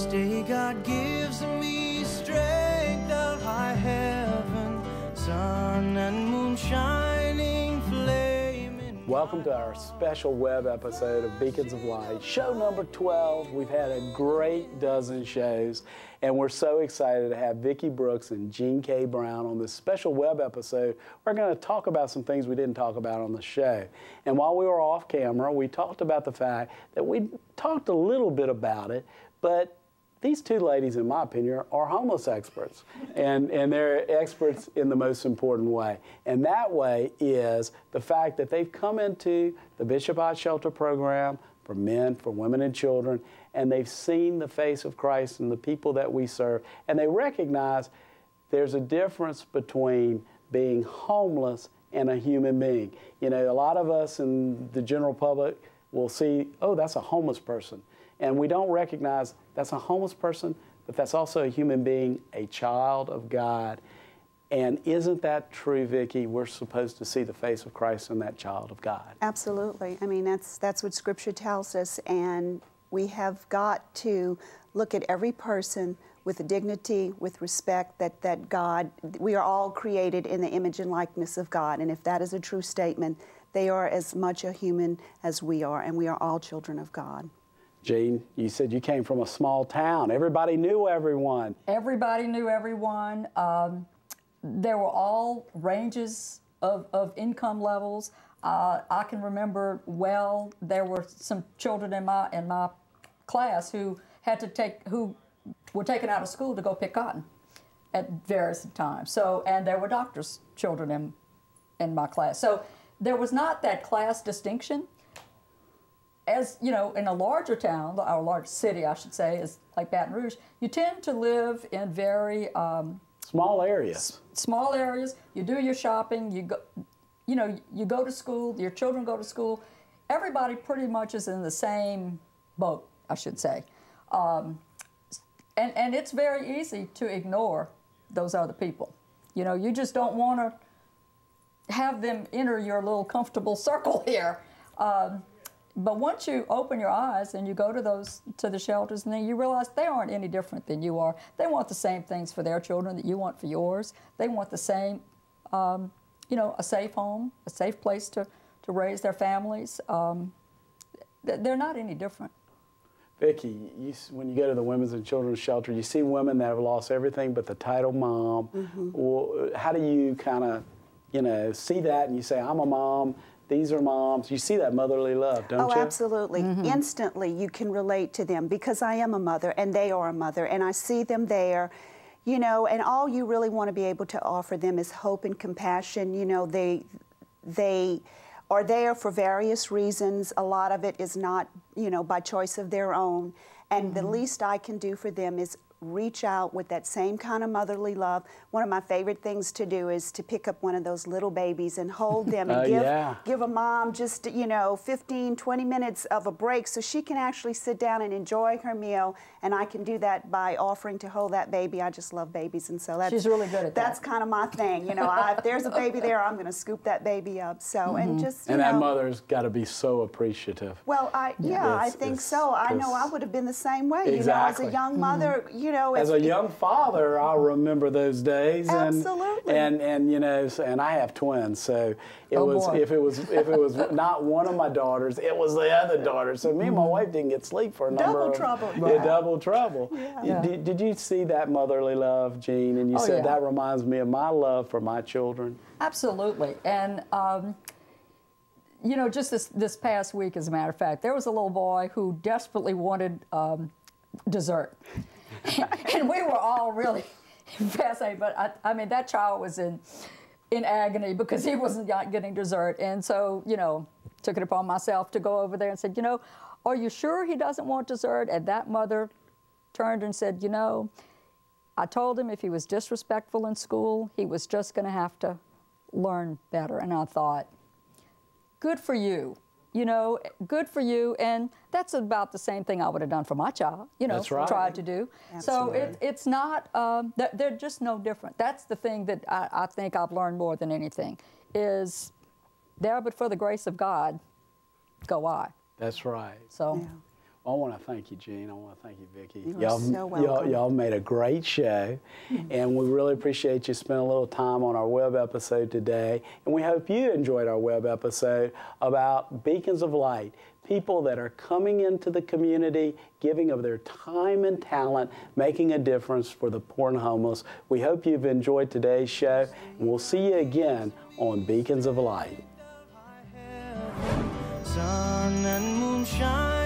This day God gives me strength of high heaven, sun and moon shining, flaming. Welcome to our special web episode of Beacons of Light, show number 12. We've had a great dozen shows, and we're so excited to have Vicki Brooks and Gene K. Brown on this special web episode. We're going to talk about some things we didn't talk about on the show. And while we were off camera, we talked about the fact that we talked a little bit about it, but these two ladies, in my opinion, are homeless experts, and they're experts in the most important way. And that way is the fact that they've come into the Bishop Hot Shelter program for men, for women and children, and they've seen the face of Christ and the people that we serve, and they recognize there's a difference between being homeless and a human being. You know, a lot of us in the general public will see, oh, that's a homeless person. And we don't recognize that's a homeless person, but that's also a human being, a child of God. And isn't that true, Vicki? We're supposed to see the face of Christ in that child of God. Absolutely. I mean, that's what Scripture tells us. And we have got to look at every person with a dignity, with respect, that God, we are all created in the image and likeness of God. And if that is a true statement, they are as much a human as we are, and we are all children of God. Gene, you said you came from a small town. Everybody knew everyone. Everybody knew everyone. There were all ranges of income levels. I can remember well, there were some children in my class who were taken out of school to go pick cotton at various times. So, and there were doctors' children in my class. So there was not that class distinction. As you know, in a larger town, our large city, I should say, is like Baton Rouge, you tend to live in very small areas. Small areas. You do your shopping. You go to school. Your children go to school. Everybody pretty much is in the same boat, I should say, and it's very easy to ignore those other people. You know, you just don't want to have them enter your little comfortable circle here. But once you open your eyes and you go to the shelters, and then you realize they aren't any different than you are. They want the same things for their children that you want for yours. They want the same, you know, a safe home, a safe place to raise their families. They're not any different. Vicki, when you go to the Women's and Children's Shelter, you see women that have lost everything but the title mom. Mm-hmm. Well, how do you kind of, you know, see that and you say, I'm a mom, these are moms. You see that motherly love, don't you? Oh, absolutely. Mm-hmm. Instantly, you can relate to them because I am a mother and they are a mother, and I see them there, you know, and all you really want to be able to offer them is hope and compassion. You know, they are there for various reasons. A lot of it is not, you know, by choice of their own, and mm-hmm. the least I can do for them is reach out with that same kind of motherly love. One of my favorite things to do is to pick up one of those little babies and hold them and give a mom just, you know, 15, 20 minutes of a break so she can actually sit down and enjoy her meal. And I can do that by offering to hold that baby. I just love babies, and so she's really good at that. That's kind of my thing. You know, if there's a baby there, I'm going to scoop that baby up. So, mm-hmm. and just, you know, that mother's got to be so appreciative. Well, I think so. I know I would have been the same way. Exactly. You know, as a young mother, mm-hmm. you know, as a young father, I remember those days. Absolutely. And you know, and I have twins, so if it was not one of my daughters, it was the other daughter. So me and my wife didn't get sleep for a number of trouble. Yeah, double trouble. Yeah. Did you see that motherly love, Gene? And you said that reminds me of my love for my children. Absolutely. And you know, just this past week, as a matter of fact, there was a little boy who desperately wanted dessert. And we were all really fascinated, but I mean, that child was in agony because he wasn't getting dessert. And so, you know, took it upon myself to go over there and said, you know, are you sure he doesn't want dessert? And that mother turned and said, you know, I told him if he was disrespectful in school, he was just going to have to learn better. And I thought, good for you. You know, good for you, and that's about the same thing I would have done for my child, you know, tried to do. Absolutely. So it's not, they're just no different. That's the thing that I think I've learned more than anything, is there but for the grace of God, go I. That's right. So. Yeah. I want to thank you, Jean. I want to thank you, Vicki. You are so welcome. Y'all made a great show, and we really appreciate you spending a little time on our web episode today. And we hope you enjoyed our web episode about Beacons of Light, people that are coming into the community, giving of their time and talent, making a difference for the poor and homeless. We hope you've enjoyed today's show, and we'll see you again on Beacons of Light. Sun and moonshine.